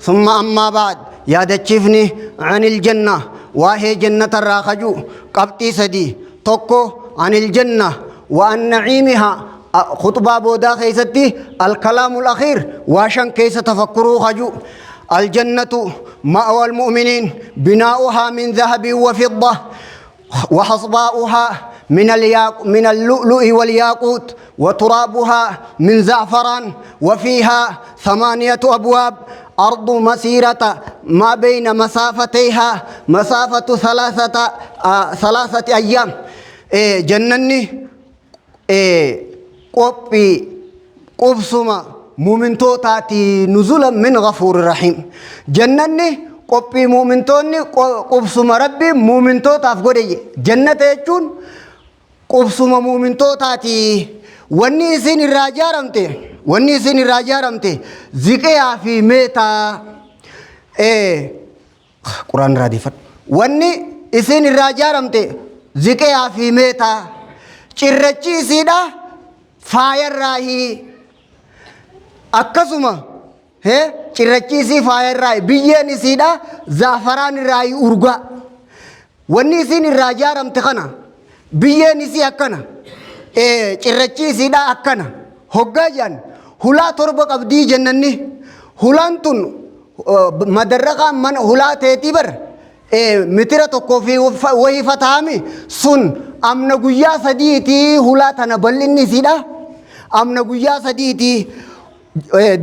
ثم أما بعد يا دتشفني عن الجنة وهي جنة الراخجو قبتي سدي توكو عن الجنة وعن نعيمها خطبة بودا خيستي الكلام الأخير واشن كيس تفكروا خجو الجنة مأوى المؤمنين بناؤها من ذهب وفضة وحصباؤها من اللؤلؤ والياقوت وترابها من زعفران وفيها 8 أبواب أرض مسيرة ما بين مسافتيها مسافة 3 أيام جنني قبي قبسما مؤمنتو تاتي نزولا من غفور رحيم جنني قبي مؤمنتوني قبسما ربي مؤمنتو تافقودي جنة يجون قبسما مؤمنتو تاتي واني سين الراجارمتي زكيا في ميتا قرآن رادفت واني سين الراجارمتي زكيا في ميتا cirrachi sida fire rahi akkasuma cirrachi si fire rahi biyyen sida zafaran rahi urga wanni sin rajaramte kana biyyen si akkana cirrachi sida akkana hoggajan hula torba qabdi jannanni hulantun madarraqa man hula teeti bar mitira tokko fi wahi fatami sun amna guyyaa sadiiti hula tana bal'inni sida amna guyyaa sadiiti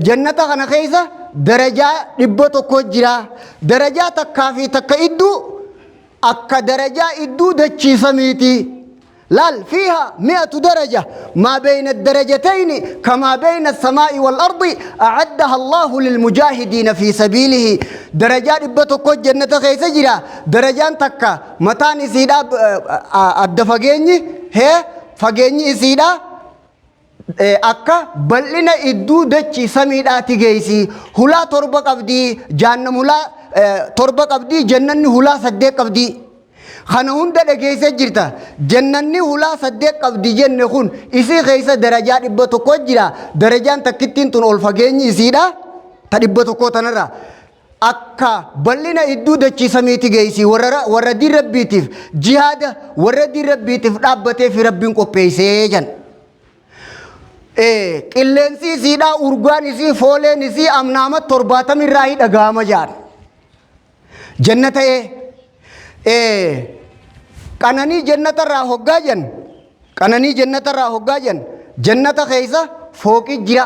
jannata kana keessa darajaa 100 jira darajaa takkaa fi takka idduu akka darajaa idduu dachiisamiti لال فيها 100 درجة ما بين الدرجتين كما بين السماء والأرض أعدها الله للمجاهدين في سبيله درجات بتوكو جنة خيسة جرا درجان تكا متان سيدا الدفاقيني هي فاقيني سيدا أكا بلنا إدو دچي سميدا تيجيسي هلا تربك أبدي جهنم هلا تربك أبدي جنن هلا صدق أبدي خنون ده كيسة جرتا جنني هلا صدق قبض جنة خون إسي كيسة درجات إبتو كوجرا درجان تكتين تون ألفاجيني إسيدا تريبتو كوتنرا أكا بلنا إدو دچي سميتي جيسي وردي ربيتيف جهاد وردي ربيتيف ربته في ربين كو بيسيجن كلنسي سيدا أورغان إسي فولن إسي أمنامة ترباتا من راهي دغاما جان جنة قناني جنة راهوغاجن قناني جنة راهوغاجن جنة خيسة فوق الجرا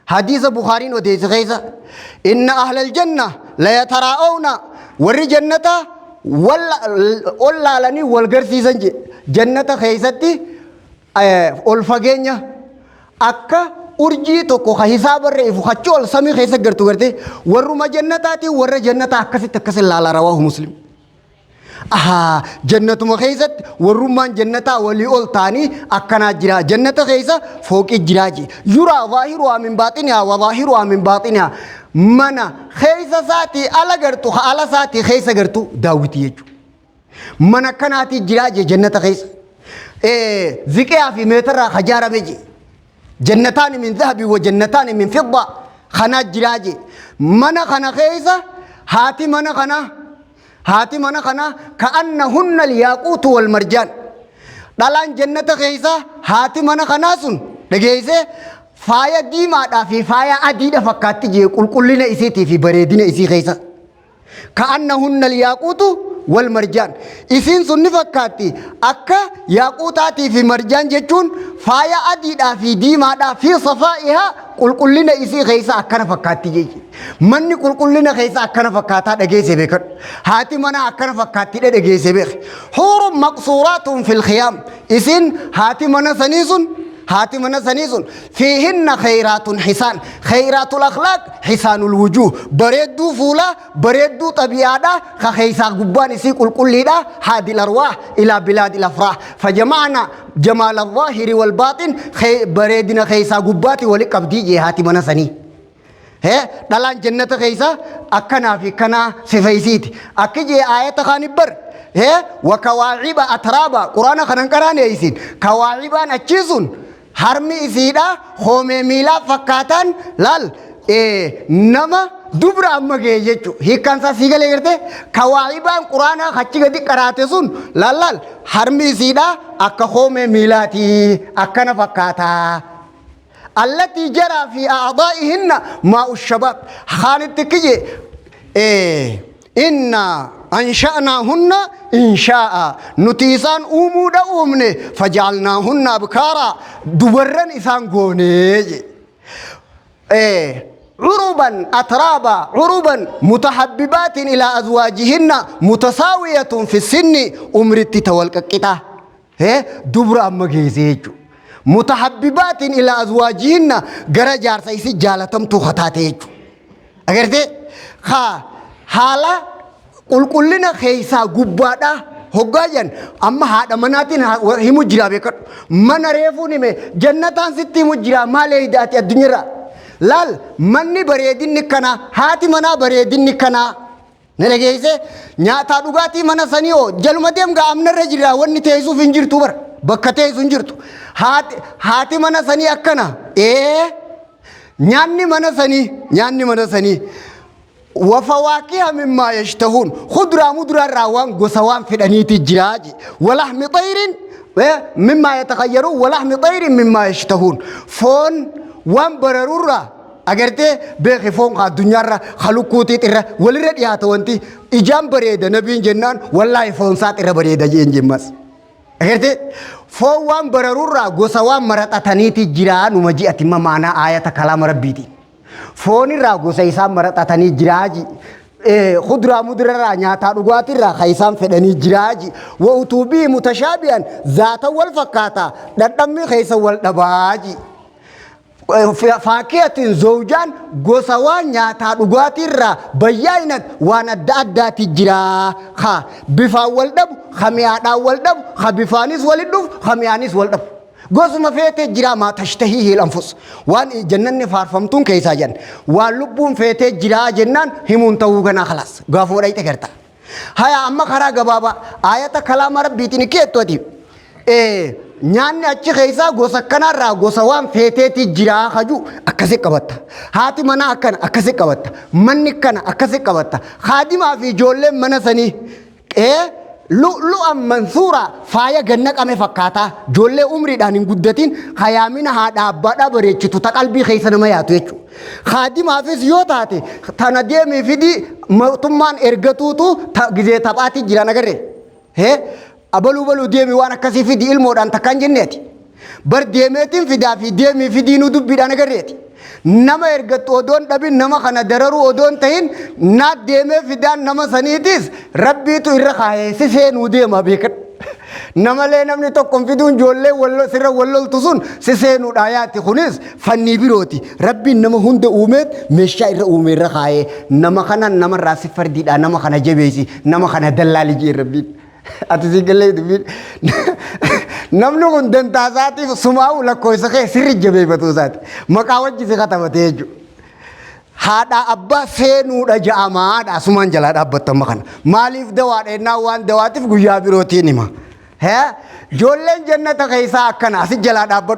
حديث بخاري وديس خيسة إن أهل الجنة لا يتراءون ور جنة ولا لني والغرسيسن جنة خيستي الفاجينيا أكا urjii tokko hisaaba irra ifu hachol samii keessa gartu garte warruma jannataati warra jannata akkasitti akkas ilaala rawaahu muslim جنة مخيزت والرمان جنة ولي أولتاني أكنا جرا جنة خيزة فوق الجراجي يرى ظاهرها من باطنها وظاهرها من باطنها منا خيزة ساتي على قرتو على ساتي خيزة قرتو داوتي يجو منا كناتي جراجي جنة خيزة ذكيها في متر خجارة بيجي جنتان من ذهب وجنتان من فضة خنا جراجي منا خنا خيزة هاتي منا خنا هاتي منا خنا كأنهن الياقوت والمرجان دلان جنة خيسة هاتي منا خنا سن دقيسة فايا ديما في فايا أديدة فكاتي جي كلنا إسيتي في بريدنا إسي خيسة كأنهن الياقوت والمرجان إسين سن فكاتي أكا ياقوتاتي في مرجان جتون فايا أديدة في ديما في صفائها كلنا إسي خيسة أكنا فكاتي جي مني كلنا خيسة أكنا فكاتا دقيسة بكر هاتي منا أكنا فكاتي دقيسة بك حور مقصورات في الخيام إسين هاتي منا سنيسون هاتي منا سنيسون فيهن خيرات حسان خيرات الأخلاق حسان الوجوه بريدو فولا بريدو طبيعة خيسة قبان إسي كلنا هذه الأرواح إلى بلاد الأفراح فجمعنا جمال الظاهر والباطن بريدنا خيسة قباتي ولك أبدي هاتي منا سني دلان جنة خيسة أكنا في كنا سفيسيت أكجي آية خانبر وكواعب أترابا قرآن خنان قرآن يسين كواعبان أجيسون هرمي إسيدا خومي ميلا فكاتان لال نما dubra amma ga'e jechuudha. Hiikkaan isaa sii galee gartee kawaa'ibaan quraanaa achi gadi qaraate sun lallaal harmi isiidhaa akka koomee miilaatii akkana fakkaataa. التي جرى في أعضائهن ماء الشباب خالد كجي إنا أنشأناهن إنشاء نتيسان أمود أمني فجعلناهن أبكارا دبرن إسان قوني عربا أترابا عربا متحببات إلى أزواجهن متساوية في السن أمرت تولك كتا دبر أما جيزيجو متحببات إلى أزواجهن جرجار سيسي جالتم تخطاتيجو أغيرت حالا كلنا خيسا قبادا هقاجن أما هذا مناتين هي مجرى بكر من ريفوني مي جنتان ستي مجرى ما لي داتي الدنيا لال مني بريدين نكنا هاتي منا بريدين نكنا نلقيسه نياتا دوغاتي منا سنيو جلما ديم غا امنا رجرا وني تيسو فنجر توبر بكتي سنجرتو هاتي منا سني أكنا نياني منا سني وفواكه مما يشتهون خضرة مدرة راوان قسوان في الأنيت الجراج ولحم طير مما يتغيرون ولحم طير مما يشتهون فون وان بررورا أجرته بيخي فون قا الدنيا را خلوقوتي ترى ولرد ياتوانتي إجام بريد نبي جنان والله فون سات إرى بريد جين جمس أجرته فون وان بررورا قسوان مرات أتانيت الجران ومجيء أتما معنا آية كلام ربيتي فوني راغو سيسام مرات أتاني جراجي خضرة مدررة نياتا رغواتي را خيسام فدني جراجي وأتوبي متشابها ذات والفكاتا دردمي خيسا والدباجي فاكهة زوجان غوسوان نياتا رغواتي را بياينت وانا داداتي جرا خا بفا والدب خمياتا والدب خبفانيس والدب خميانيس والدب غوز ما فيته جرا ما تشتهيه الأنفس وان جنن فارفمتون كيسا جن واللبون فيته جرا جنن همون توغنا خلاص غافور أي تكرتا هيا أما خرا غبابا آية كلام ربي تنكيت تودي نيان أشي كيسا غوسا كنا را غوسا وان فيته تجرا خجو أكسي كبتا هاتي منا أكن أكسي كبتا من كنا أكسي كبتا خادم في جولة من سني لؤلؤا منثورا فايا جنك أمي فكاتا جولة عمري دانين قدتين خيامين هذا بڑا بريچتو تقلبي خيسنا ما ياتويچو خادم حافظ يوتاتي تنديه مفيدي تمان إرغتوتو غزي تباتي جرانا غري أبلو ديمي وانا كسي فيدي المودان تكان جنيتي بر ديميتين في ديمي فيدي ندوب بيدانا غريتي nama ergat odon tapi nama kana dararu odon tahin nad deme fidan nama sanitis rabbi tu irra khaye sise nude ma bekat nama le namni to konfidun jolle wallo sirra wallo tusun sise nu dayati khunis fanni biroti rabbi nama hunde umet mesha irra umerra khaye nama kana nama rasi fardi da nama kana jebesi nama kana dallali ji rabbi ati galle du namnu kun dentazati sumau la koisa ke sirri jabe batu zat makawaji se kata bateju hada abba senu da jama da suman jala da abba tamakan malif dawa de nawan dawatif guya biroti ni ma he jollen jannata kaisa akana si jala da abba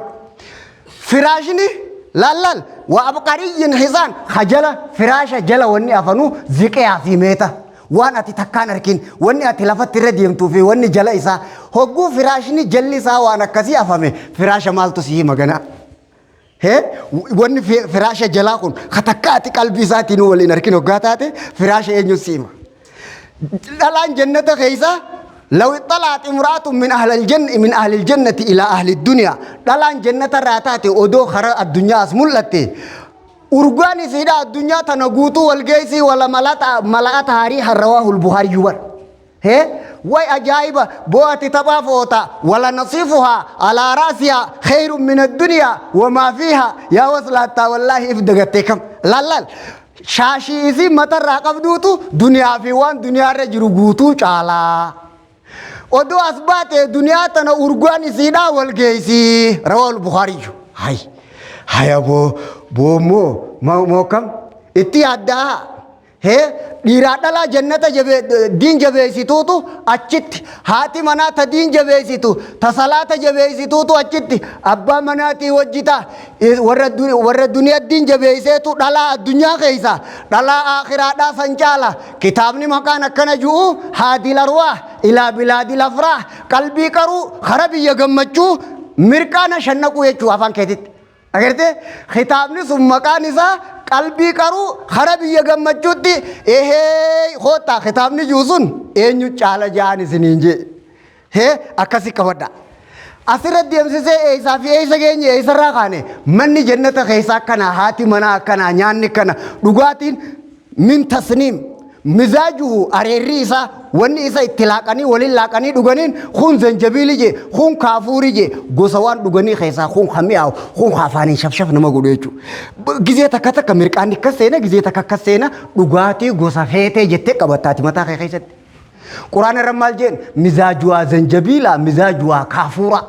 firashni lallal wa abqariyin hizan khajala firasha jala wonni afanu ziqya fi meta وانا تتكان ركين واني اتلافت رديم توفي واني جلا إسا هقو فراشني جلي سا وانا كسي أفهمه فراش مالتو سيه مغانا هي واني فراش جلاكم خطكاتي قلبي ساتي نولي نركين وقاتاتي فراش اينيو سيما الان جنة خيسا لو اطلعت امرأة من أهل الجنة إلى أهل الدنيا الان جنة راتاتي ودو خرا الدنيا اسمولتي أرجاني سيدا الدنيا تنقوتو والجيسي ولا ملأت هاري رواه البخاري يور هي واي أجايبة بواتي تبافوتا ولا نصيفها على راسها خير من الدنيا وما فيها يا وصلتا والله إفدقتكم لا شاشي إسي متر راقب دوتو دنيا في وان دنيا رجل قوتو چالا ودو أثبات دنيا تنا أرجاني سيدا والجيسي رواه البخاري هاي أبو بومو مو كم اتي أدا he dhiiraa dhalaa jannata diin jabeessituutu achitti haati manaa ta diin jabeessitu ta salaata jabeessituutu achitti abbaa manaatii wajjita warra duniyaa diin jabeesseetu dhalaa addunyaa keessa dhalaa akhiraadhaa san caala kitaabni maqaan akkana jiru haadil arwaa ilaa bilaadil afraah qalbii qaruu kara biyya gammachuu mirqaana shannaquu jechuu afaan keetitti agarte kitaabni sun maqaan isaa qalbii qaruu kara biyya gammachuutti hoota kitaabni jiru sun eenyu caala ja'an isiniin jee akkasi qabadha asirratti deemsisee eessaa fi eessa geenye eessarraa kaane manni jannata keessa akkana haati manaa akkana nyaanni akkana dhugaatiin min tasniim mizaajuhu areerri isaa wanni isa itti laaqanii waliin laaqanii dhuganiin kun zanjabiili je kun kaafuuri je gosa waan dhuganii keessaa kun hami'aawu kun afaaniin shafshaf nama godhu jechuudha gizee takka takka mirqaanni akkas seena gizee takka akkas seena dhugaatii gosa feetee jettee qabattaati mataa kee keessatti quraana irra maal jeen mizaajuwaa zanjabiila mizaajuwaa kaafuura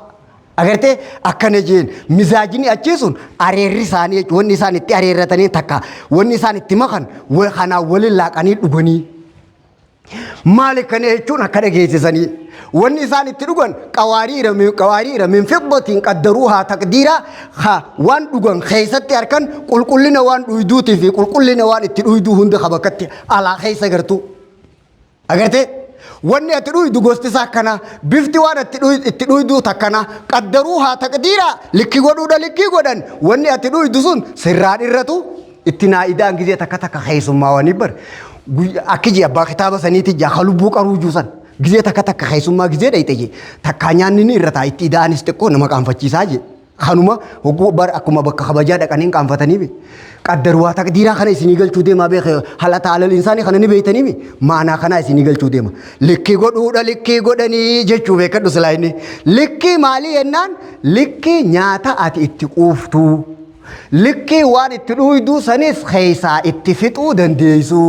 agarte akkana jeen mizaajini achiisun areerri isaanii jechuudha wanni isaan itti areerratanii takka wanni isaan itti makan kanaa waliin laaqanii dhuganii maali kana jechuun akka dhageessisanii wanni isaan itti dhugan qawaariira min fiddatiin qaddaruuhaa taqdiira waan dhugan keessatti harkan qulqullina waan dhuyduutii fi qulqullina waan itti dhuyduu hunda qabakkatti alaa keessa gartuu agarte wanni ati dhuydu gosti isaa akkana bifti waan itti dhuydu takkana qaddaruuhaa taqdiira likki godhuudha likki godhan wanni ati dhuydu sun sirraan irratu itti naa'idaan gizee takka takka keessummaa wanii bar akkiji abbaa kitaaba saniiti jaa lubbuu qaruu juusan gizee takka takka keessummaa gizee dhayxe je takka nyaanni ni irrataa itti ida'anis xiqqoo nama qaanfachiisaa je kanuma hogguu bar akkuma bakka kabajaa dhaqaniin qaanfatanii be qaddaruuhaa taqdiiraa kana isinii galchuu deemaa beekee halata alal insaanii kana ni beeytanii maanaa kana isinii galchuu deema likkii godhuudha likkii godhanii jechuu beekadhu silaa inni likkii maalii jennaan likkii nyaata ati itti quuftuu likkii waan itti dhuyduu sanis keessaa itti fixuu dandeessu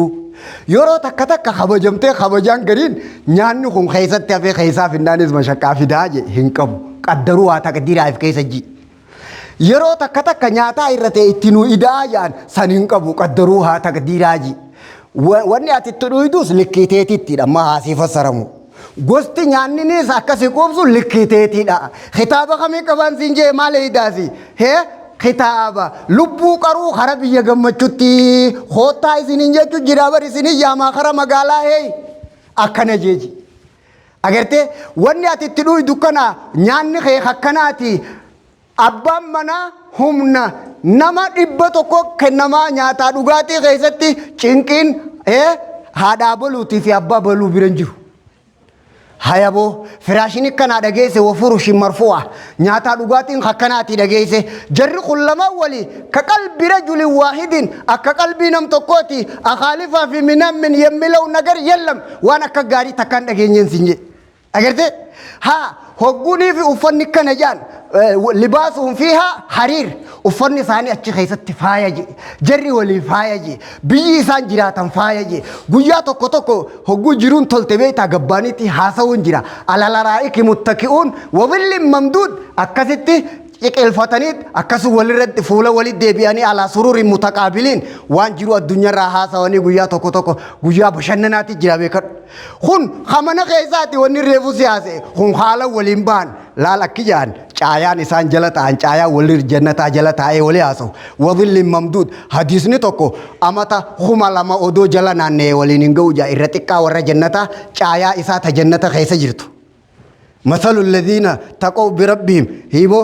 yeroo takka takka kabajamtee kabajaan gariin nyaanni kun keessatti hafee keessaa finnaanis mashaqqaa fidaa je hin qabu qaddaruuhaa taqdiiraaf keessa ji yeroo takka takka nyaataa irra ta'e itti nu idaa jaan san hin qabu qaddaruuhaa taqdiiraa ji wanni ati itti dhuydus likkiteetiittidha amma haasii fassaramu gosti nyaanninis akkasi quubsu likkiteetiidha kitaaba kamii qaban siin jee maal eeydaasi kitaaba lubbuu qaruu kara biyya gammachuutti hoottaa isiniin jechuu jira bar isinii yaamaa kara magaalaa akkana jeeji agarte wanni ati itti dhuydu kana nyaanni kee akkanaati abbaan manaa humna nama 100 kennamaa nyaataa dhugaatii keessatti cinqiin haadhaa baluutii fi abbaa baluu biran jiru hayabo firaashin kana dhageesse wafurushi marfu'a nyaata dhugaatiin akkanaati dhageesse jarri kullama wali ka qalbi rajulin waahidin akka qalbii nam tokkooti akhalifa fi minam min yamilau nagar yallam waan akka gaarii takkaan dhageenyen sinje agarte ha hogguni fi uffanni kana jaan libaasuun fiha hariir uffanni isaanii achi keessatti faaya je jarri walii faaya je biyyi isaan jiraatan faaya je guyyaa tokko tokko hogguu jiruun tolte beektaa gabbaanitti haasawuun jira alalaraa'iki muttaki'uun wabillin mamduud akkasitti iqilfataniit akkasu walirratti fuula walit deebi'anii alaa sururin mutaqaabiliin waan jiru addunyaarraa haasawanii guyyaa tokko tokko guyyaa bashannanaatti jira beekadhu kun hamana keessaati wanni reefu siyaase kun haala waliin ba'an laal akki jaan caayaan isaan jala ta'an caayaa walir jannataa jala taa'ee walii haasawu wadhillin mamduud hadiisni tokko amata 2,000 odoo jala naannee waliin hin ga'u jaa irra xiqqaa warra jannataa caayaa isaa ta jannata keessa jirtu مثل الذين تقوا بربهم هيبو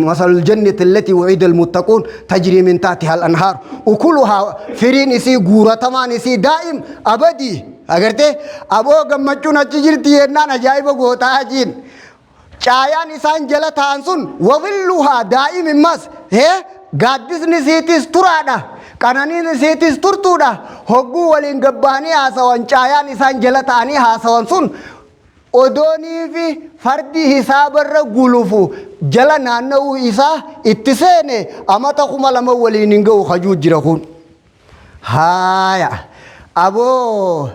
مثل الجنة التي وعد المتقون تجري من تحتها الأنهار وكلها فرين إسي غورة تمان إسي دائم أبدي أغرتي أبو غمچون أجيرتي ينان أجايب غوتا أجين چايان إسان جلتا أنسون وظلها دائم مس هي قادس نسيتس ترادا kanani nisitis turtuda hoggu walin gabbani hasawan chayaan isan jalatani hasawan sun odonii fi fardi hisaabarra gulufu jala naanna'uu isaa itti seene amata 2,000 waliin hin ga'u hajuu jira kun haaya aboo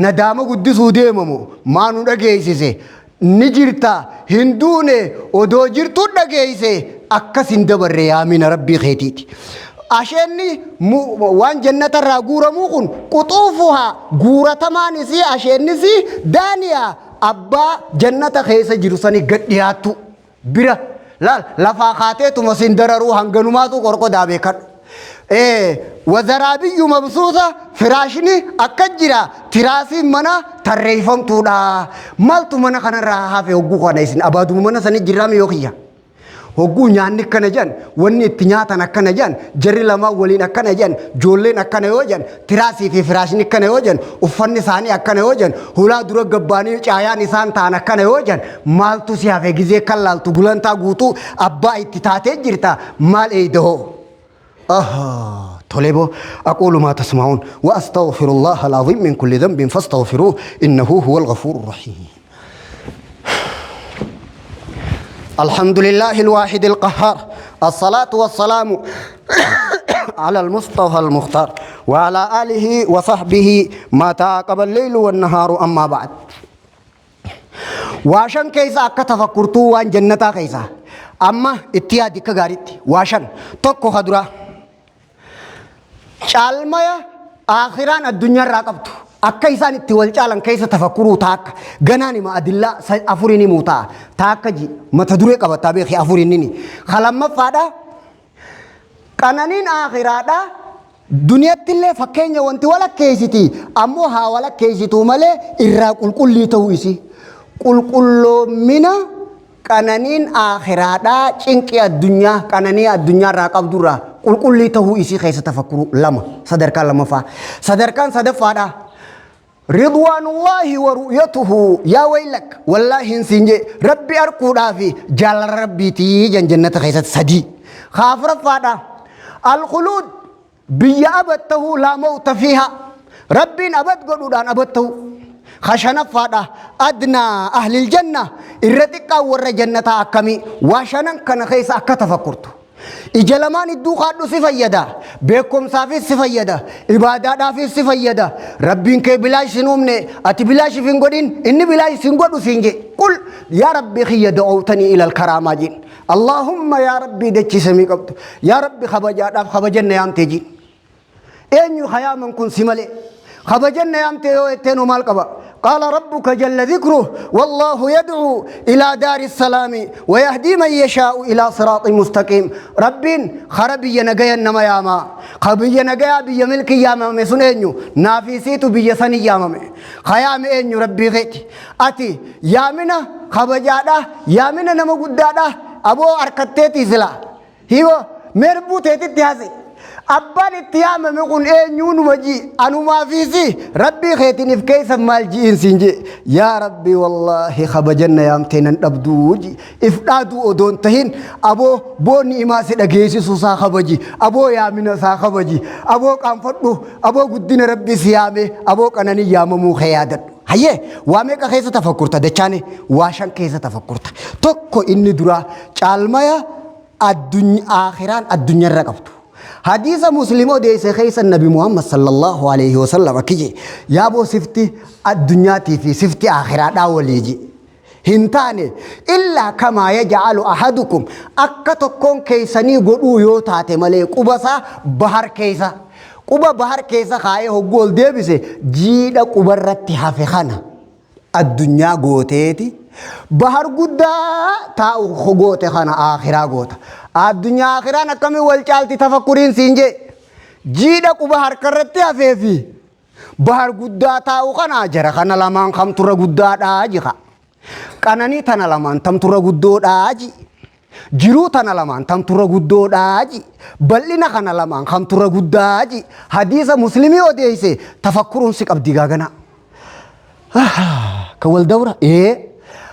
nadaama guddisuu deemamu maanu dhageessise ni jirta hin duune odoo jirtu dhageesse akkas hin dabarre yaamina rabbii keetiiti asheenni waan jannatarraa guuramuu kun quxuufuhaa guuratamanisi asheenisi daaniya abbaa jannata keessa jiru sani gad dhiyaattu bira lafaa kaateetuma sin dararuu hanganumaatu qorqodaa beekan وزرابي مبسوطة فراشني أكجرا تراسي منا تريفم تودا مالتو منا خنا راها في وقو خنا يسن أبادو منا سني جرام يوخيا وقو نياني كنجان وني تنياتا نكنجان جري لما ولي نكنجان جولي نكنيوجان تراسي في فراشني كنيوجان وفني ساني أكنيوجان هلا درو قباني چايا نسان تانا كنيوجان مالتو سيافي جزي كلال تبولان تا قوتو أبا اتتاتي جرتا مال ايدهو طلبوا أقول ما تسمعون وأستغفر الله العظيم من كل ذنب فاستغفروه إنه هو الغفور الرحيم الحمد لله الواحد القهار الصلاة والسلام على المصطفى المختار وعلى آله وصحبه ما تعاقب الليل والنهار أما بعد واشن كيسا كتفكرتو وان جنتا كيسا أما اتيادي كغاريت واشن توكو خدرا caalmaya akhiraan addunyaa irraa qabtu akka isaan itti wal caalan keessa tafakkuru taakka ganaani ma adilla afurini muta taakka ji mata dure qabata beeki afurinni khalammafaadha qananin akhiraadha duniyatti illee fakkeenya wanti wala keesiti ammoo haa wala keesitu malee irraa qulqullii ta'uu isi qulqulloomina qananin akhiraadha cinqi addunyaa qananii addunyaa irraa qabdurraa قل تهو إسي خيسة تفكروا لما صدركان لما فا صدركان صدفادا رضوان الله ورؤيته يا ويلك والله انسنجي ربي أركو دافي جال ربي تي جنة خيسة سدي خاف رفادا الخلود بي أبته لا موت فيها ربي أبد قلودان أبته خشنا فادا أدنى أهل الجنة الرتقى ور جنة أكمي واشنا كان خيسة أكتفكرتو إجلمان الدوخات سفيدا بكم سافي سفيدا إبادة دافي سفيدا ربين كي بلاش سنومني أتي بلاش فينغودين إني بلاش سنغودو سنجي قل يا ربي خي دعوتني إلى الكرامة جين اللهم يا ربي دتشي سمي قبط يا ربي خبجن يام تجي أين يخيام كن سمالي خبجن يام تينو مال قبا قال ربك جل ذكره والله يدعو إلى دار السلام ويهدي من يشاء إلى صراط مستقيم ربين خربي نجايا نما ياما خبي نجايا بي ملك ياما مسنينو نافيسيتو بي سني ياما خيام إنيو ربي غيتي أتي يامنا خبجادا يامنا نما قدادا أبو أركتتي زلا هيو مربو تيتي تيازي أبان التيام مقول إنيون مجي أنو ما فيسي ربي خيتني في كيس مالجي إنسينجي يا ربي والله خبجنا يام تينن أبدوجي إفرادو أدون تهين أبو بوني إماسي لغيسي سوسا خبجي أبو يامنا سا خبجي أبو كامفتو أبو قدين ربي سيامي أبو كانني ياممو خيادت هيه واميكا خيسة تفكرتا دچاني واشان كيسة تفكرتا توكو إني درا چالمايا الدنيا آخران الدنيا رقبتو حديث مسلمو ديس خيس النبي محمد صلى الله عليه وسلم كيجي يابو سفتي الدنيا في سفتي آخرات أوليجي هنتاني إلا كما يجعل أحدكم أكتكون كيساني قدو يوتاتي ملي قبسا بحر كيسا قبا بحر كيسا خايه قول ديبسي جيدا قبرتي حفخانا الدنيا قوتيتي بحر قدا تاو خقوتي خانا آخرا قوتا الدنيا آخرا نكمي والچالتي تفكرين سينجي جيدا قبا بحر کررتي حفيفي بحر قدا تاو خانا جرا خانا لمان خم ترى قدا داجي خا قاناني تانا لمان تم ترى قدو داجي جيرو تانا لمان تم ترى قدو داجي بلنا خانا لمان خم ترى قداجي حديث مسلمي وديسي تفكرون سيك أبدي غاغنا كوال دورة إيه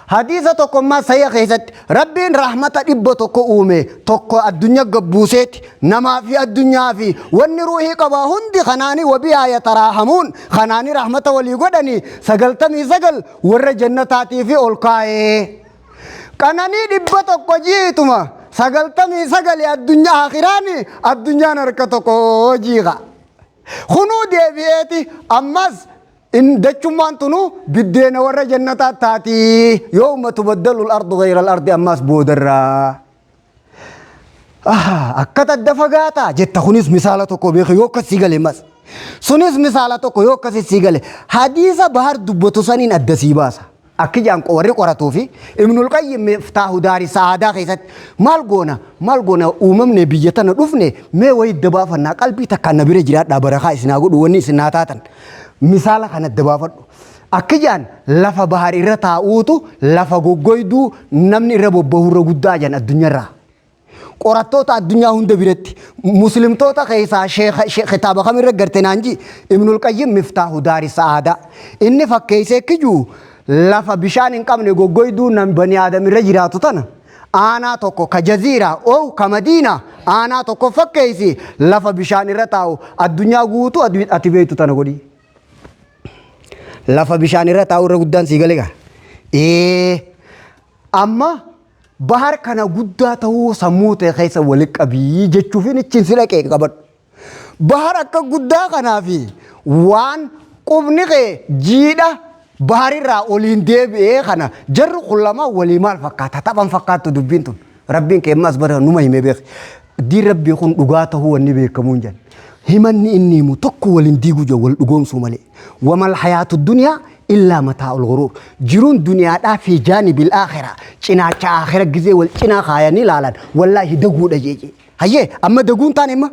حديثة توكو ما سيا خيزت ربين رحمة إبو توكو أومي توكو الدنيا قبوسيت نما في الدنيا في ونروحي قبا هندي خناني وبيها يتراحمون خناني رحمة وليقودني سقلتمي سقل ور جنتاتي في أولكاي كناني إبو توكو جيتما سقلتمي سقل الدنيا آخراني الدنيا نركتوكو جيغا خنو ديبيتي أمز إن دچمان تنو بدين ور جنتا تاتي يوم تبدل الأرض غير الأرض أماس بودرا akkata adda fagaata jetta kunis misaala tokko beeku yoo akkasii gale mas sunis misaala tokko yoo akkasii gale hadiisa bahar dubbatu saniin adda sii baasa akki jaan warri qoratuu fi Ibnul Qayyim Miftaahu Daari Sa'aadaa keessatti maal goona uumamne biyya tana dhufne mee wayi adda baafannaa qalbii takkaan na bira jiraadhaa barakaa isinaa godhu wanni isinaa taatan misaala kana adda baafadhu akki jaan lafa bahar irra taa'uutu lafa goggoyduu namni irra bobbahu irra guddaa jaan addunyaarraa qorattoota addunyaa hunda biratti muslimtoota keessaa kitaaba kamirra garte naanji Ibnul Qayyim Miftaahu Daari Sa'aadaa inni fakkeessee kijuu lafa bishaan hin qabne goggoyduu nam bani aadam irra jiraatu tana aanaa tokko ka jaziira oo ka madiina aanaa tokko fakkeessi lafa bishaan irra taa'u addunyaa guutuu ati beektu tana godhi lafa bishaan irra taa'u irra guddaan sii galee amma bahar kana guddaa ta'uu sammuu ta'e keessa walitti qabii jechuufin ittiin si dhaqee qabadhu bahar akka guddaa kanaafi waan qubni kee jiidha baharirraa oliin deebi'ee kana jarri kullama walii maal fakkaata taphan fakkaattu dubbiin tun rabbiin keemmas bara numa himee beek diin rabbii kun dhugaa ta'uu wanni beekamuun jan himanni inni himu tokko waliin diiguu jiru wal dhugoomsuu malee wamal hayaatu duniyaa illaa mataa'ul ghuruur jiruun duniyaadhaa fi jaanibil aakhira cinaacha aakhira gizee wal cinaa kaayanii ilaalan wallaahi daguudha jeeje hayyee amma daguun taan himma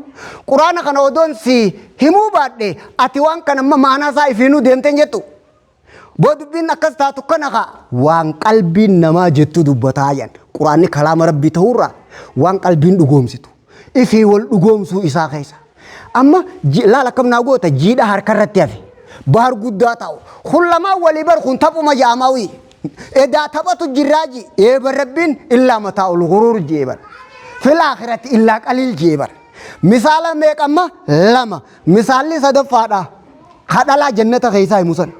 quraana kana odoon si himuu baadhe ati waan kana amma maanaa isaa ifiinuu deemteen jettu bodubbiin akkas taatu kana waan qalbiin namaa jettu dubbataa yan quraanni kalaama rabbii ta'uurraa waan qalbiin dhugoomsitu ifii wal dhugoomsuu isaa keessa amma laala kam naa goota jiidha harkarratti hafe bahar guddaa ta'u kullamaa walii bar kun taphuma jaamaawii edaa taphatu jirraaji eebar rabbiin illaa mataa'ul ghuruur jeebar fil aakhirati illaa qaliil jeebar misaala meeqamma lama misaalli sadaffaadha kadhalaa jannata keessaa himusan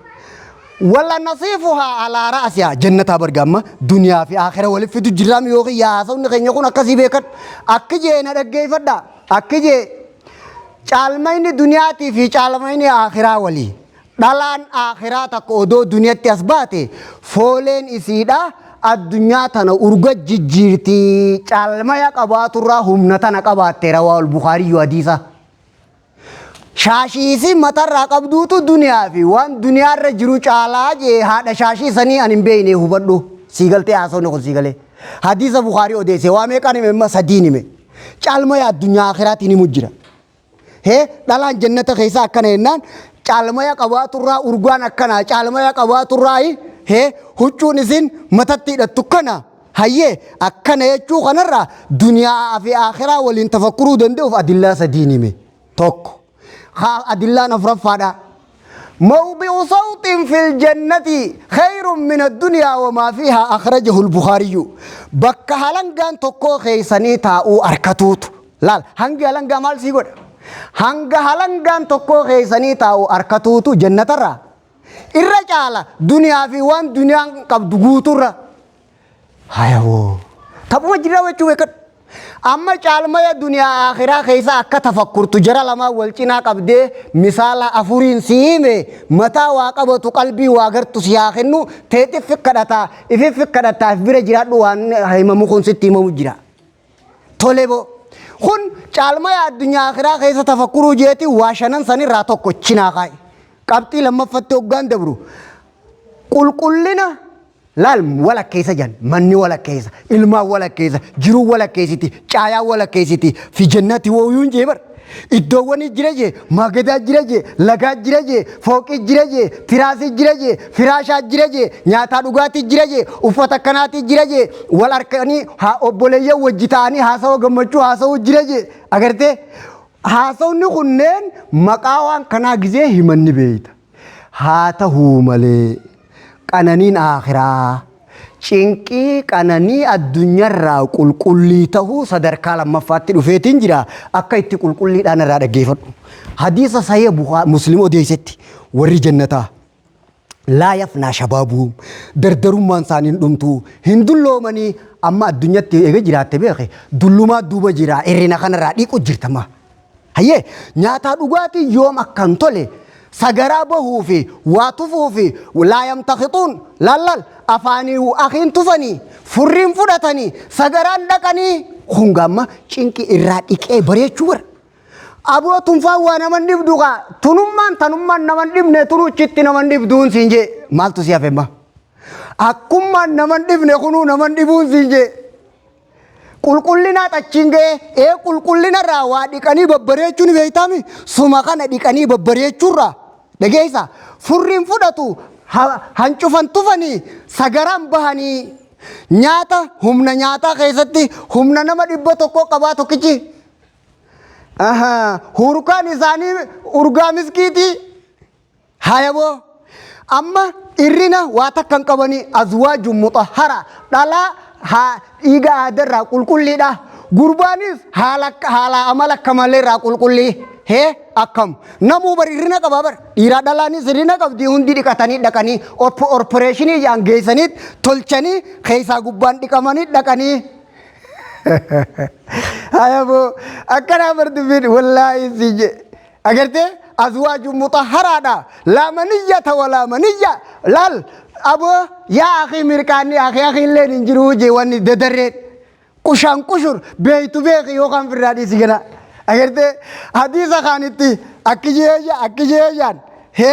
ولا نصيفها على رأسها جنة برجامة دنيا في آخرة ولا في الجرام يوغي يا سون خيني يكون أكسي بيكت أكجي نرجع فدا أكجي عالمين دنيا تي في عالمين آخرة ولي دلان آخرة تكودو دنيا تسباتي فولين إسيدا الدنيا تنا أرجع جيرتي عالمين كبات الرهم نتنا كبات ترى البخاري وحديثه shaashii matarraa qabduutu duniyaa fi waan duniyaarra jiru caalaa jee haadha shaashii sanii an hin beekne hubadhu siigaltee haasawne kun siigalee hadiisa Bukaarii odeesse waa meeqaan hime amma sadiin hime caalmaya addunyaa akhiraatiin himu jira dhalaan jannata keessa akkana jennaan caalmaya qabaaturraa urgaan akkana caalmaya qabaaturraa huccuun isin matatti hidhattu kana hayyee akkana jechuu kanarraa duniyaa fi akhiraa waliin tafakkuruu danda'uuf adillaa sadiin hime tokko أدلة نفرفادا موضع صوت في الجنة خير من الدنيا وما فيها أخرجه البخاري بك هلنغان تكو خيساني تاو أركتوت لا هنگ هلنغا مال سيقول هنگ هلنغان تكو خيساني تاو أركتوت جنة را الرجالة دنيا في وان دنيا قبضوت را هايو تبو جرا وچوكت أما caalmaya duniyaa akhiraa keessa akka tafakkurtu jara lama wal cinaa qabdee misaala afuriin siime mataa waa qabatu qalbii waa gartu siyaa kennu teeti fikkadhata ifi fikkadhataaf bira jiraadhu waan himamu kun sitti himamu jira tolebo kun caalmaya duniyaa akhiraa keessa tafakkuruu jeeti waa shanan sanirraa tokko cinaa kaa'e qabxii lammaffatti hoggaan dabru qulqullina laal wala keessa jan manni wala keessa ilmaa wala keessa jiruu wala keessiti caayaa wala keessiti fi jannati wooyuun jeebar iddoowwan jira jee magadaa jira jee lagaa jira jee fooqii jira jee firaasii jira jee firaashaa jira jee nyaataa dhugaatii jira jee uffata kanaatii jira jee wal harkanii obboleeyyan wajji ta'anii haasawaa gammachuu haasawuu jira jee agartee haasawni kunneen maqaa waan kanaa gizee himanni beeyta haa ta'uu malee qananiin akhiraa cinqii qananii addunyaarraa qulqullii ta'uu sadarkaa lammaffaatti dhufeetiin jira akka itti qulqulliidhaan irraa dhaggeeffadhu hadiisa sahih muslim odeessetti warri jannataa laa yafnaa shabaabuhum dardarummaan isaaniin dhumtuu hin dulloomanii amma addunyaatti eega jiraatte beeke dullumaa duuba jira irrina kanarraa dhiiqu jirtama hayyee nyaataa dhugaatii yoom akkan tole سجرا بهوفي واتفوفي لا يمتخطون لا لا أفاني وأخين تفني فرين فرتني سجران دكني hungamma cinqi irraa dhiqee bareechuu bara aboo tunfaa waa naman dhibdu qa tanummaan naman dhibne tunuchitti naman dhibduun siin jee maaltu si hafemma akkummaan naman dhibne kunuu naman dhibuun siin jee qulqullina xachinge qulqullina irraa waa dhiqanii babbareechuun beeytami suma kana dhiqanii babbareechuurraa dhageessa furriin fudhatu hancufan tufanii sagaran bahanii nyaata humna nyaataa keessatti humna nama 100 qabaa tokkichi hurkaan isaanii urgaa miskiiti hayabo amma irrina waa takkan qabanii azwaajun mutahhara dhalaa dhiiga aadarraa qulqulliidha gurbaanis haala amala kamalee qulqullii hee akkam namuu bar irrina qaba bar dhiiraa dhalaanis irrina qabdi hundi dhiqatanii dhaqanii opereeshinii jaan geessanii tolchanii keessaa gubbaan dhiqamanii dhaqanii hayabo akkana bardubin wallaahi sije agarte azwaaju mutahharaadha la maniyata wala maniyya lal abo ya akhi mirkaani akhi illeen injiru je wani dedarre kushan kushur beytu beeki yo kan firadi sigana agarte hadisa khanitti akijeyan he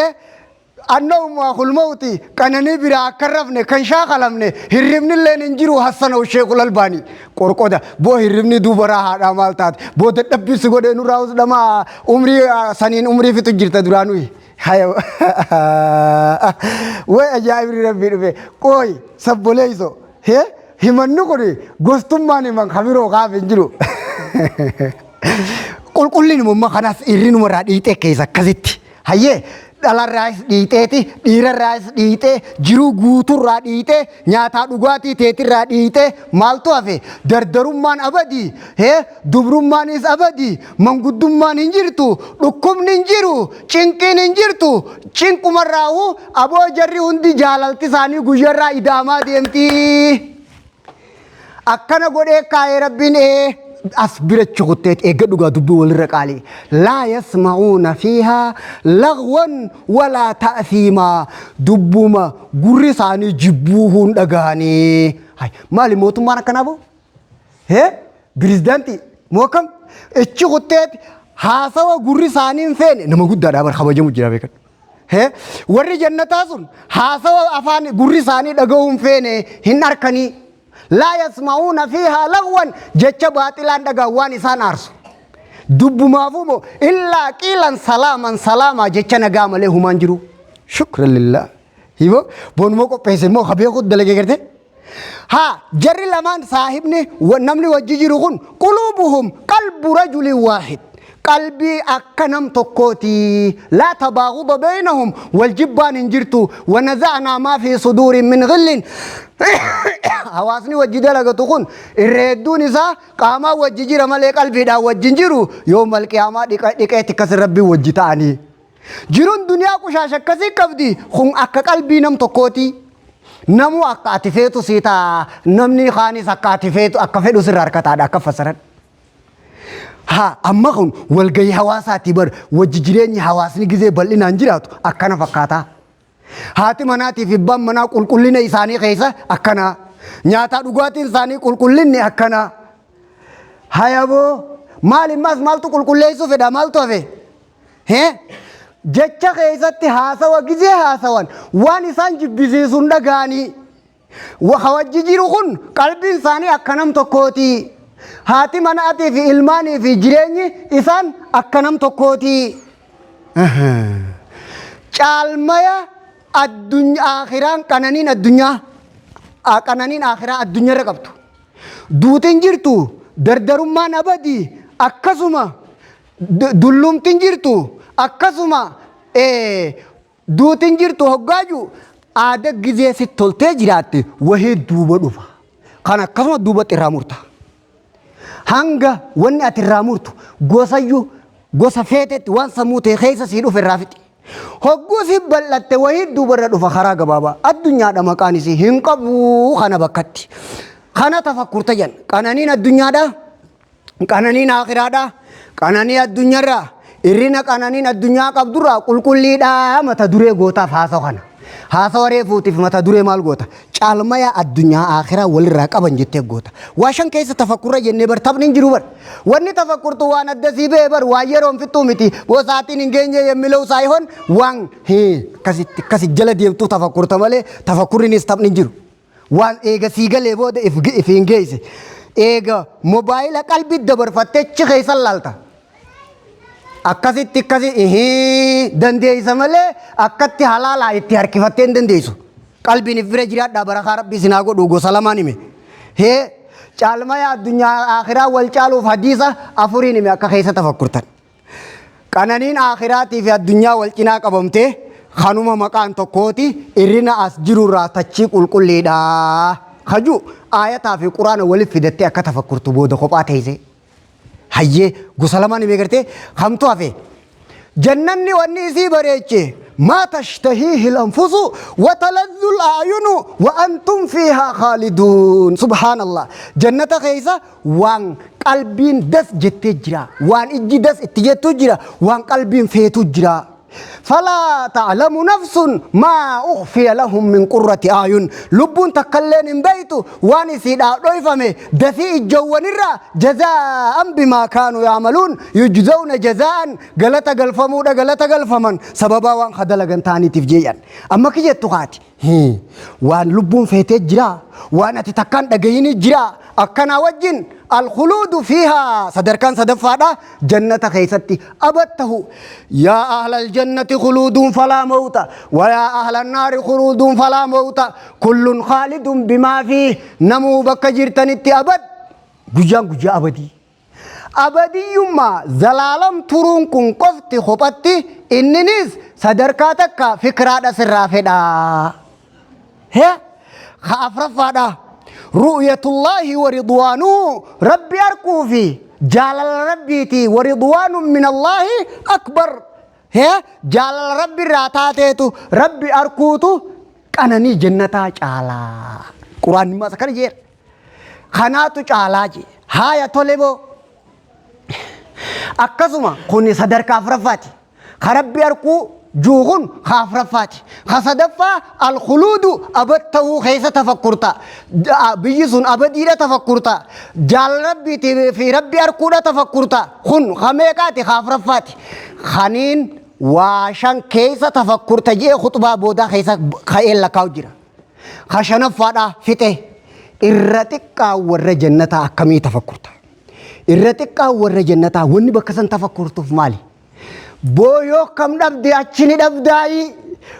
annahum akhul mauti kanani bira karrafne kan shaqalamne hirribni leen injiru hasan o sheikhul albani qorqoda bo hirribni dubara hada maltat bo dabbis gode nu raus dama umri sanin umri fitu jirta duranu hayo way ajaibri rabbi be koy sabboleiso he himannu kodi gostumani man khabiro qaaf injiru qulqullin mumma khanas irrinu maradi tekesa kazitti haye dhalarraas dhiiteeti dhiirarraas dhiitee jiruu guuturraa dhiitee nyaataa dhugaatii teetirraa dhiitee maaltu hafe dardarummaan abadii dubrummaanis abadii manguddummaan hin jirtu dhukkubni hin jiru cinqiin hin jirtu cinqumarraahu aboo jarri hundi jaalalti isaanii guyyarraa idaamaa deemti akkana godhee kaayee rabbiin أصبرت شغلتك إجدوا دبوا والرقالي لا يسمعون فيها لغوا ولا تأثيما دبوما غريساني جبوهن دغاني هاي مالي موتو مانا كنابو هي بريزدانتي موكم شغلتك هاسوا غريساني فين نما غدا دابر خباجو جرابك هي وري جنتاسون هاسوا افاني غريساني دغوم فين هن اركني لا يسمعون فيها لغوا جچ باطلان دغوان انسان ارس دب مافومو الا قيلا سلاما جچ نغام له مانجرو شكرا لله هيو بون موكو پیسے مو خبي خود دلگے کرتے ها جري لمان صاحبني ونمني وججيرون قلوبهم قلب رجل واحد قلبي أكنم تقوتي لا تباغض بينهم والجبان انجرتو ونزعنا ما في صدور من غل حواسني وجدلا تكون الردون إذا قاما وججير ملك قلبي دا وجنجرو يوم القيامة ديكايتك ربي وجتاني جيرون دنيا كشاشة كسي كفدي خون أكا قلبي نم تقوتي نمو أكا أتفيتو سيتا نمني خاني سكا أتفيتو أكا فيدو سرار كتا دا أكا فسرن ها أما خون والجي حواساتي بر وججريني حواسني جزء بلين أنجراتو أكنا فكاتا هاتي مناتي في بام منا كلنا إنساني خيسة أكنا نياتا دعوات إنساني كلنا أكنا هايابو مالتو كلنا يسوع في دمالتو في هه جتة خيسة تهاسا وجزء هاسوان وان إنسان جبزي سندغاني وخواججيرون قلب إنساني أكنام تكوتي هاتي مناتي في إلماني في جريني إنسان أكنام تكوتي caalmaya addunyaa akhiraan kananiin akhiraa addunyaa irra qabtu duutiin jirtu dardarummaan abadii akkasuma dullumtiin jirtu akkasuma duutiin jirtu hoggaaju aada gizee si toltee jiraatte wahee duuba dhufa kan akkasuma duubatti irraa murta hanga wanni ati irraa murtu gosa feetetti waan sammuu ta'e keessa sii dhufe irraa fixi hoggusi bal'atte wahii duubarra dhufa karaa gabaabaa addunyaadha maqaan isii hin qabu kana bakkatti kana tafakkurta jan qananiin addunyaadha qananiin akhiraadha qananii addunyaarraa irrina qananiin addunyaa qabdurraa qulqulliidha mata duree gootaaf haasa'u kana haasawaree fuutiif mata duree maal goota caalmaya addunyaa akhiraa walirraa qaban jettee goota waa shan keessa tafakkurra jennee bar taphni hin jiru bar wanni tafakkurtu waan adda sii bee bar waa yeroon fixxuu miti boosaatiin hin geenye yemmiluu saayihon waan kasi jala deemtuu tafakkurta malee tafakkurrinis taphni hin jiru waan eega sii galee booda if hin geesse eega mobaayila qalbii dabarfattee chi keessa laalta akkasitti dandeeysa malee akkatti halaalaa itti harkifattee hin dandeessu qalbiin if bira jiraadhaa barakaa rabbii sinaa godhu gosa lamaan hime hee caalmaya addunyaa akhiraa wal caaluuf hadiisa afuriin hime akka keessa tafakkurtan qananiin akhiraatii fi addunyaa wal cinaa qabamtee kanuma maqaan tokkooti irrina as jirurraa tachii qulqulliidha kaju aayataa fi quraana waliif fidattee akka tafakkurtu booda kophaa teessee hayyee gosa lamaan hime gartee kamtu hafe jannanni wanni isii bareeche ما تشتهيه الأنفس وتلذ الأعين وأنتم فيها خالدون سبحان الله جنة خيسة وان قلبين دس جتجرا وان إجي دس اتجتجرا وان قلبين فيتجرا فلا تعلم نفس ما أخفي لهم من قرة أعين لبون تكلين بيتو وان سيدا دويفمي دسي الجوان الرا جزاء بما كانوا يعملون يجزون جزاء غلطة غلفمودا غلطة غلفمن سببا وان خدلغن تاني تفجيان أما كي يتقاتي وان لبون فيتجرا وان أتتكان دقيني جرا أكنا وجن الخلود فيها صدركان صدفادا جنة خيستي أبته يا أهل الجنة خلود فلا موت ويا أهل النار خلود فلا موت كل خالد بما فيه نمو بك جرتنت أبد جوجا أبدي أبدي يما زلالم ترون كن قفت خبتي إننيز صدركاتك فكرة سرافدا هي خافرفادا رؤية الله ورضوانه ربي أركوفي جلال ربيتي ورضوان من الله أكبر هي جلال ربي راتاتيتو ربي أركوتو كانني جنتا جالا قرآن ما سكر جير خناتو جالاجي هاي طلبو أكسما كوني صدر كافرفاتي خربي أركو جوغن خافرفاتي خصدفا الخلود أبدته خيسة تفكرتا بيسون أبديرة تفكرتا جال ربي في ربي أركودة تفكرتا خن خميكاتي خافرفاتي خنين واشان كيسة تفكرتا جي خطبة بودا خيسة خيال لكاو جرا خشنفادا فته إرتكا ور جنتا أكمي تفكرتا إرتكا ور جنتا وني بكسن تفكرتو في مالي بويو كم دبدي أشني دبداي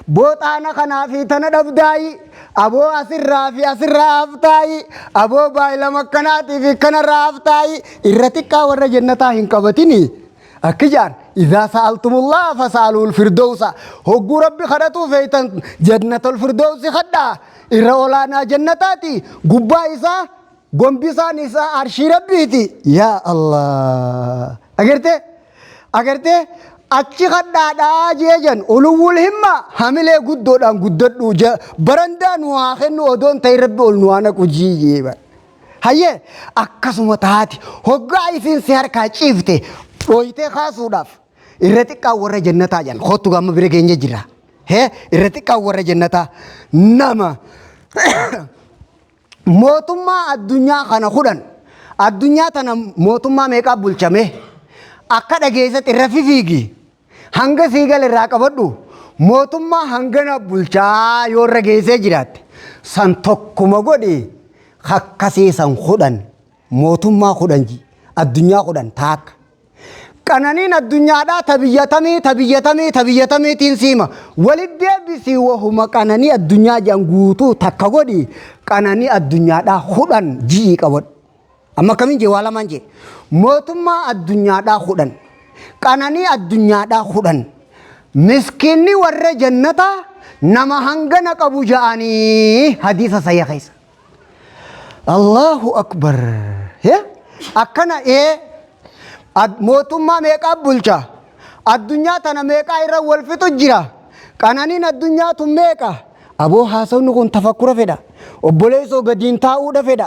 بوتانا خنافي تنا دبداي أبو أسر رافتاي أبو بايلا مكناتي في كنا رافتاي إرتكا ور جنتا هنكبتني أكجان إذا سألتم الله فسألوا الفردوس هو ربي خدتو فيتن جنة الفردوس خدا إرولانا جنتاتي قبا إسا قنبسا نسا عرشي ربيتي يا الله أغرتي achi khaddaadhaa jeejan uluwul himma hamilee guddoodhaan guddadhu barandaa nu haa kennu odoon ta'e rabbi ol nu haa naqu jiijeeba hayyee akkasuma taati hoggaa isiin si harkaa ciifte dhooyitee kaasuudhaaf irra xiqqaa warra jannataa jedhan kottu gamma bira keenya jira irra xiqqaa warra jannataa nama mootummaa addunyaa kana kudhan addunyaa tana mootummaa meeqaa bulchame akka dhageessatti irra fifiigi hanga siigal irraa qabadhu mootummaa hangana bulchaa yoo irra geessee jiraatte san tokkuma godhi akkasiisan kudhan mootummaa kudhanji addunyaa kudhan taakka qananiin addunyaadhaa tabiyyatamiitiin siima walit deebisii wahuma qananii addunyaa jedhan guutuu takka godhi qananii addunyaadhaa kudhan ji'i qabadhu amma kamiin jee waa lamaan jee mootummaa addunyaadhaa kudhan qananii addunyaadhaa kudhan miskiinni warra jannataa nama hangana qabu ja'anii hadiisa sayya keessa Allahu akbar akkana mootummaa meeqaa bulcha addunyaa tana meeqaa irra wal fixu jira qananiin addunyaa tun meeqa aboo haasawni kun tafakkura fedha obboleessoo gadiin taa'uudha fedha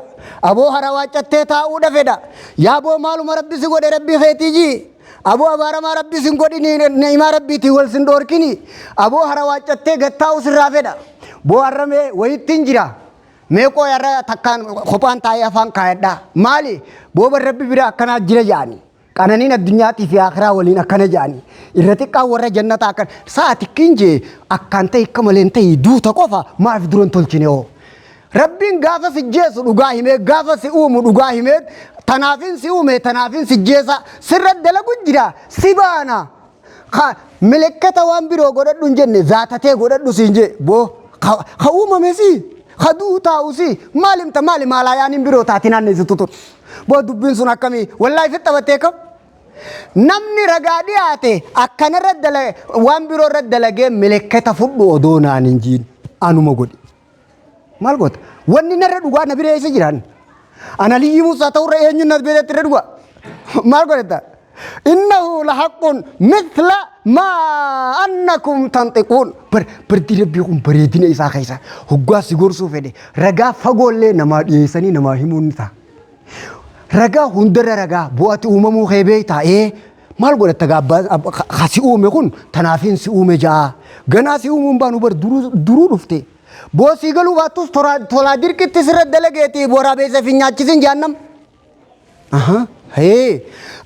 aboo harawaacattee taa'uudha fedha yaaboo maaluma rabbi si godhe rabbi keetii jii أبو أبارة ما ربي سنقولي نيما ربي تقول سندور كني أبو هروات جت جتاو سرافدا بو أرمي ويتنجرا ميكو يرى تكان خبان تايا فان كايدا مالي بو بربي برا كنا جرا جاني كانني الدنيا في آخرة ولينا كنا جاني إرتكا ورا جنة أكن ساعة كنجي أكان تي كمالين تي دو تكوفا ما في درون تلتينيو ربين غافا سجيس رغاهيمه غافا سيوم رغاهيمه تنافين سيوم تنافين سجيسا سرد دلغو جرا سيبانا ملكتا وان بيرو غوددون جن ذاتته غوددو سينجي بو خاوما ميسي خدو تاوسي مالم تمالي مالا يعني بيرو تاتينان نزتوتو بو دبين سنا كمي والله في تبتيكم نمني رغادي آتي أكن رد وان بيرو رد لغي ملكتا فدو دونا ننجين أنو مغودي مال قط واني نرد وقا نبي رئيس جيران أنا لي موسى تور رئيس نبي رئيس وقا مال قط إنه لحق مثل ما أنكم تنطقون بردي ربيكم بردين إسا خيسا هقا سيقور سوفيدي رقا فقول لي نما يساني نما همون تا رقا هندر رقا بوات أممو خيبي تا مال قط تقا خسي أمي خون تنافين سي أمي جا غنا سي أمم بانو بر درو رفته بو سيغلو باتوس تولا دير كي تسرد دلگيتي بورا بيسا في نياچسين جانم هي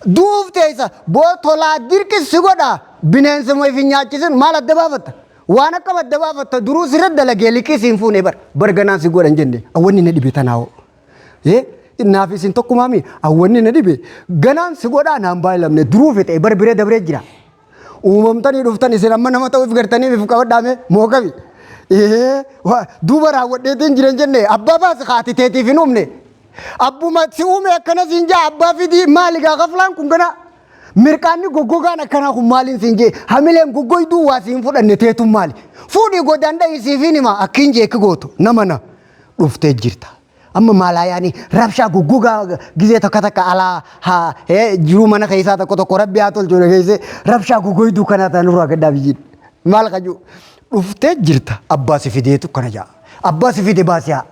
دوف تيسا بو تولا دير كي سيغودا بنين سموي في نياچسين مال الدبافت وانا كم الدبافت درو سرد دلگي لكي سينفوني برغنا سيغودا نجندي اوني ندي بيتناو نافي سنتوكو مامي اوني ندي بي غنان سيغودا نامبايلم نه درو فيت بر بره دبره جرا وممتني دفتني سلام نما تو فكرتني بفكا دامه موكبي دوبارا وديتين جيران جنة أبا باس خاتي تيتي في نومني أبو ما تسيومي كنا سينجا أبا في دي مالك غفلان كنا مركاني غوغانا كنا كم مالين سينجي هميلهم غوغوي دو واسين فودا نتيتو مالي فودي غوداندا يسيفيني ما أكينجي كغوتو نمانا رفته جيرتا أما مالا يعني رابشا غوغا جزء تكتك على ها جرو منا خيسا تكتو كوربياتول جورا خيسه رابشا غوغوي دو كنا تنورا كدا بيجين مال خجو رفته جرتا أباس في ديتو كنا جا أباس في دي باسيا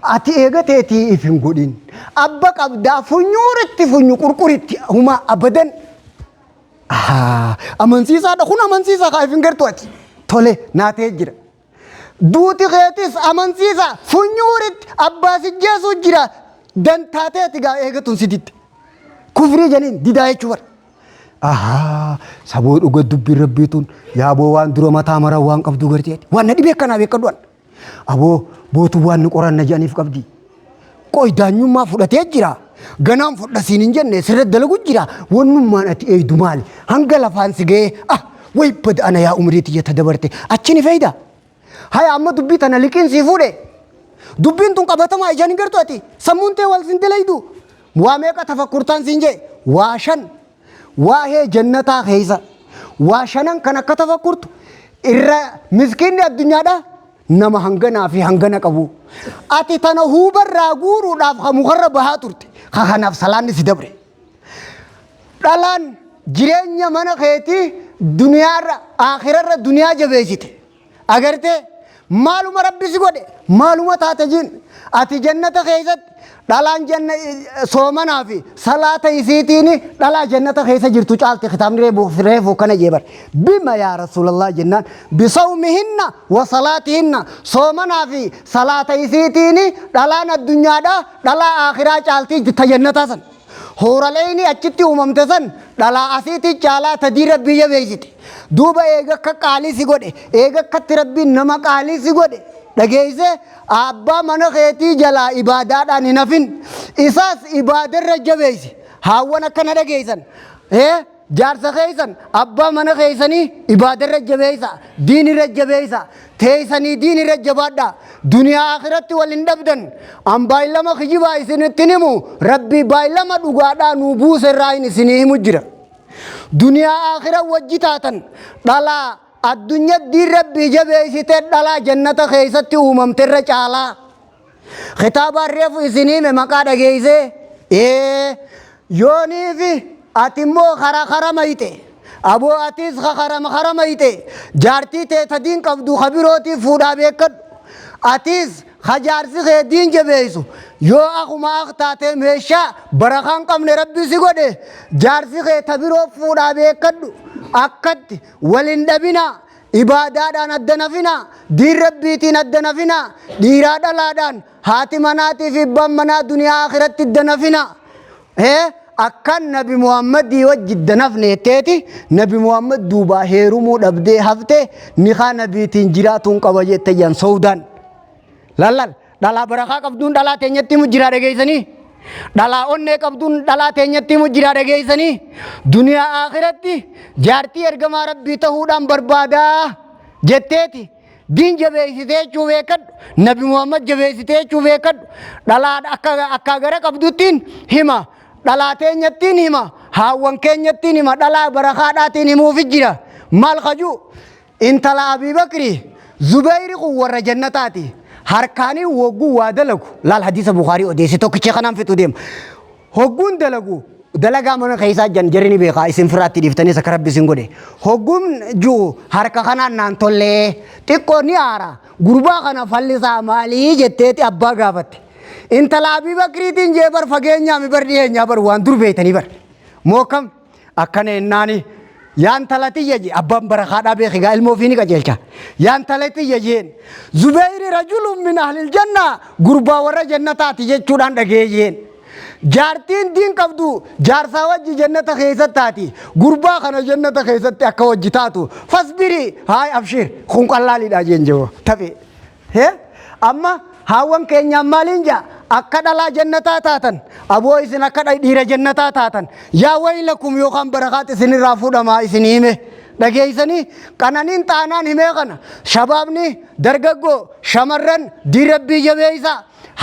أتي إيجا تيتي إفهم قدين أباك أبدا فنيورت فنيو كوركورت هما أبداً أمن سيسا دخون أمن سيسا خايفين كرتواتي تولي ناتي جرا دوتي خياتيس أمن سيسا فنيورت أباس جيسو جرا دن تاتي تيغا إيجا تنسيدت كفري جنين ديداي چوار saboo dhuga dubbii rabbiituun yaaboo waan dura mataa mara waan qabdu garteeti waan na dhibee kana beekadwan aboo bootu waan ni qoran na jaaniif qabdi qoy daanyummaa fudhatee jira ganaan fudhasiin hin jenne sirra dalagu jira wannummaan ati eeydu maali hanga lafaan si ga'ee way bada ana yaa umriiti yata dabarte achi ni fayyada haya amma dubbii tana liqiin sii fuudhe dubbiin tun qabatamaa ijaan hin gartu ati sammuun tee wal sin delaydu waa meeqa tafakkurtaan siin jee waa shan واهي جنتا خيسا واشنن كنا كتفكرت إرّا مسكين الدنيا ده نما هنگنا في هنگنا كبو أتي تنهو براغورو داف خمخرب بهاتورت خا نفس سلان سيدبره دلان جيرنيا من خيتي دنيا آخرة دنيا جبهيته اگر ته معلومه ربي سيقول معلومه تاتجين أتي جنة خيسات دلان جنة سومنا في صلاة يسيتيني دلان جنة خيسة جرتو چالتي ختام ريفو كنا جيبر بما يا رسول الله جنان بصومهن وصلاتهن سومنا في صلاة يسيتيني دلان الدنيا دا دلان آخرة چالتي جتا جنة سن هوراليني اچتي اممتسن دلان اسيتي چالا تدير بيجا بيجتي دوبا ايغا كالي سيقود ايغا كتربي نما كالي سيقود دغيسه ابا من خيتي جلا عبادات نفين اساس عبادت رجبيسي هاونا كن دغيسن جارس خيسن ابا من خيسني عبادت رجبيسا دين رجبيسا تيسني دين رجبادا دنيا اخرت ولندبدن ام بايلما خجبا سنتنمو ربي بايلما دغادا نوبوس راين سني مجرا دنيا اخره وجتاتن دلا الدنيا دي ربي جبيسيت دلا جنة خيستي وممتر چالا خطاب الرف سني में मका دغيسه يوني في اتمو خرا خرا ميته ابو اتيس خرا خرا ميته جارتي ته تدين قبدو خبيروتي فودا بكد اتيس خجار سي دين جبيسو yoo akuma aktaate meeshaa barakaan qabne rabbi si godhe jaarsi kee tabiroo fuudhaa beekadhu akkatti walin dhabina ibaadaadhaan adda nafina diin rabbiitiin adda nafina dhiiraa dhalaadhaan haati manaatii fi abbaan manaa duniyaa akhiratti adda nafina akkan nabi Muhammadii wajji adda nafne teeti nabi Muhammad duuba heerumuu dhabdee hafte niqaa nabiitiin jiraatuun qaba jette yan Saudaan lallal dhalaa barakaa qabduun dhalaa teenyatti mujjiraa dhageessanii dhalaa onnee qabduun dhalaa teenyatti mujjiraa dhageessanii duniyaa akhiratti jaartii ergamaa rabbii ta'uudhaan barbaadaa jetteeti diin jabeessitee jechuu beekadhu nabi Muhammad jabeessitee jechuu beekadhu dhalaa akka gara qabduttiin hima dhalaa teenyattiin hima haawwan keenyattiin hima dhalaa barakaadhaatiin himuufi jira maal kajuu intala Abii Bakri Zubayri kun warra jannataati harkaanii wogguu waa dalagu laal hadiisa Bukaarii odeessi tokkicha kanaan fixu deema hogguun dalagu dalagaa mana keessaa jarini beekaa isin firaatti dhiiftanii akka rabbi isin godhe hogguun juu harka kanaan naan tollee xiqqoo ni aara gurbaa kana fallisaa maalii jetteeti abbaa gaafatte intala Abii Bakriitiin jee bar fageenyaa mi bar dhiyeenyaa bar waan dur beeytanii bar mookam akkana ennaanii yaan talatiyya je abbaan barakaadhaa beekigaa ilmoo fiini qajeelcha yaan talatiyya jeen Zubayri rajulun min ahlil janna gurbaa warra jannataati jechuudhaan dhageeyeen jaartiin diin qabdu jaarsaa wajji jannata keessattaati gurbaa kana jannata keessatti akka wajji taatu fasbiri haay abshir kun qallaaliidha jeen jewo tafe amma haawwan keenyaan maaliin jaa akka dhalaa jannataa taatan aboo isin akka dhiira jannataa taatan yaa waylakum yookaan barakaat isinirraa fuudhamaa isin hime dhageeysanii qananiin taanaan himee kana shabaabni dargaggoo shamarran diirabbii jabeeysa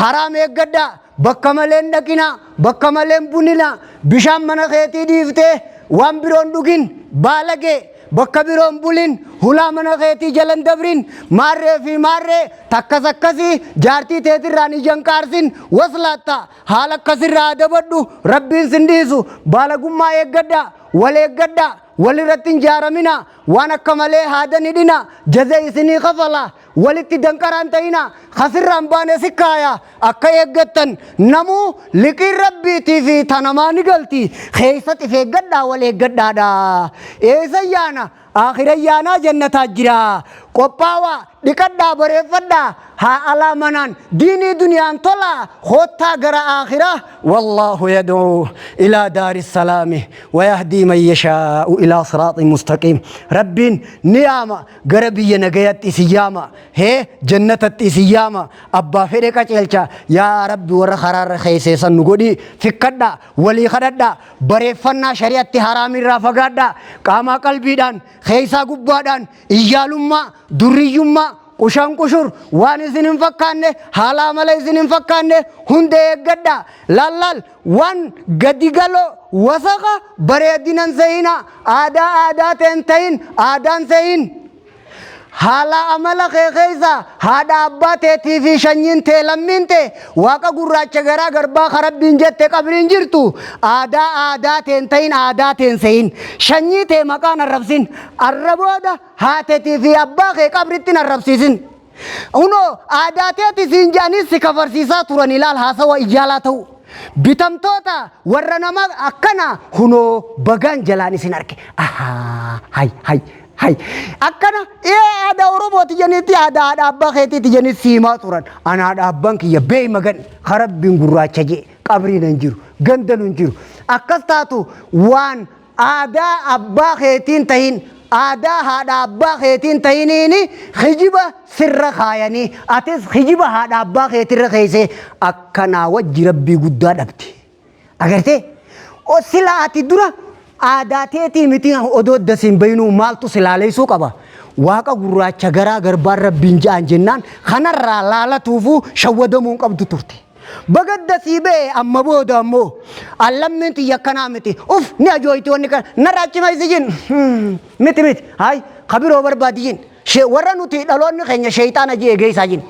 haraam eeggadhaa bakka maleen dhaqina bakka maleen bunina bishaan mana keetii dhiiftee waan biroon dhugin baalagee bakka biroon bulin hulaa mana keetii jalan dabrin maarree fi maarree takkas akkasii jaartii teetirraan ijaan qaarsin waslaatta haala akkasirraa dabadhu rabbiin sin dhiisu baalagummaa eeggadhaa wal eeggadhaa walirratti hin jaaramina waan akka malee haadan hidhina jazee isinii kafala walitti danqaraan ta'ina khasirraan baane sikkaaya akka eeggattan namuu liqiin rabbiitii fi tanamaa ni galti keessatti of eeggadhaa wal eeggadhaadha eessa yaana akhira yaanaa jannataa jira qophaawa dhiqadhaa bareeffadhaa haa alaamanaan diinii duniyaan tola hoottaa gara akhira wallahu yad'u ila daari salaami ويهدي من يشاء إلى صراط مستقيم ربين نعمة غربية نجايات إسياما هي جنة إسياما أبا فريقة إلشا يا رب ورخرار خيسة نقولي فكرنا ولي خدنا بريفنا شريعة حرام الرافقنا كاما قلبي دان خيسة قبادان إيالوما دريوما kushan kushur waan isin hin fakkaanne haala mala isin hin fakkaanne hunde eeggadha lallal waan gadigalo wasaqa bareedinan seeyina aadaa ta'in aadaan seeyin haala amala keessa haadha abbaa teetii fi shanyiin tee lammiin tee waaqa gurraacha garaa garbaa karabbiin jette qabriin jirtu aadaa ta'in aadaa seeyin shanyii tee maqaan arrabsin arrabooda haateetii fi abbaa kee qabritti arrabsiisin uno aadaa teetii siin jaanis si kafarsiisaa turan ilaal haasawa ijaalaa ta'u bitamtoota warra nama akkana hunoo bagaan jalaan isin arge hay akkana aadaa oromooti jenitti aadaa abbaa keetiiti jenit siimaa turan anaadha abbaan kiyya beey magan karabbiin gurraacha jee qabriin hin jiru gandan hin jiru akkas taatu waan aadaa abbaa keetiin tahin aadaa haadha abbaa keetiin tahiniini hijiba sirra kaayanii atis hijiba haadha abbaa keetirra keeyse akkanaa wajji rabbii guddaa dhabde agartee sila ati dura aadaa teetii miti odoo dasiin bayinuu maaltu silaaleessuu qaba waaqa gurraacha garaa garbaan rabbiin ja'an jennaan kanarraa laalatuufuu shawwadamuu qabdu turte bagadda sii bee amma booda ammoo allammiin xiyya akkanaa miti uf ni ajooyti wanni kana narraachima isijin miti hay kabiroo barbaadiyin warra nuti dhaloonni keenya sheeyxaana jee eegeessaa jin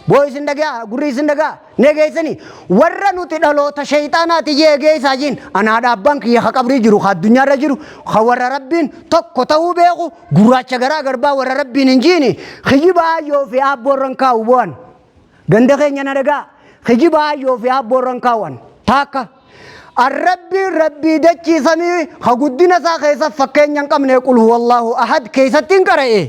boo isin dhagaa gurri isin dhagaa negeessanii warra nuti dhaloota sheeyxaanaati jee eegeessaa jin anaadha abbaan kiyya ka qabrii jiru ka addunyaarra jiru ka warra rabbiin tokko ta'uu beeku gurraacha garaa garbaa warra rabbiin hin jiini kijibaa yoo fi abboorran kaa'u bu'an ganda keenya na dhagaa خجبا يوفيها بورن كاون تاكا الربي ربي دچي سمي خغدنا سا خيسا فكين ينقم نقول هو الله احد كيستين كره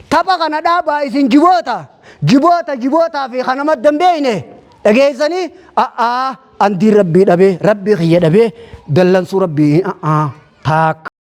تبا كنا دابا اسن جبوتا في خنمت دمبينه اجيزني عندي ربي دبي ربي خيه دبي دلن سو ربي تاك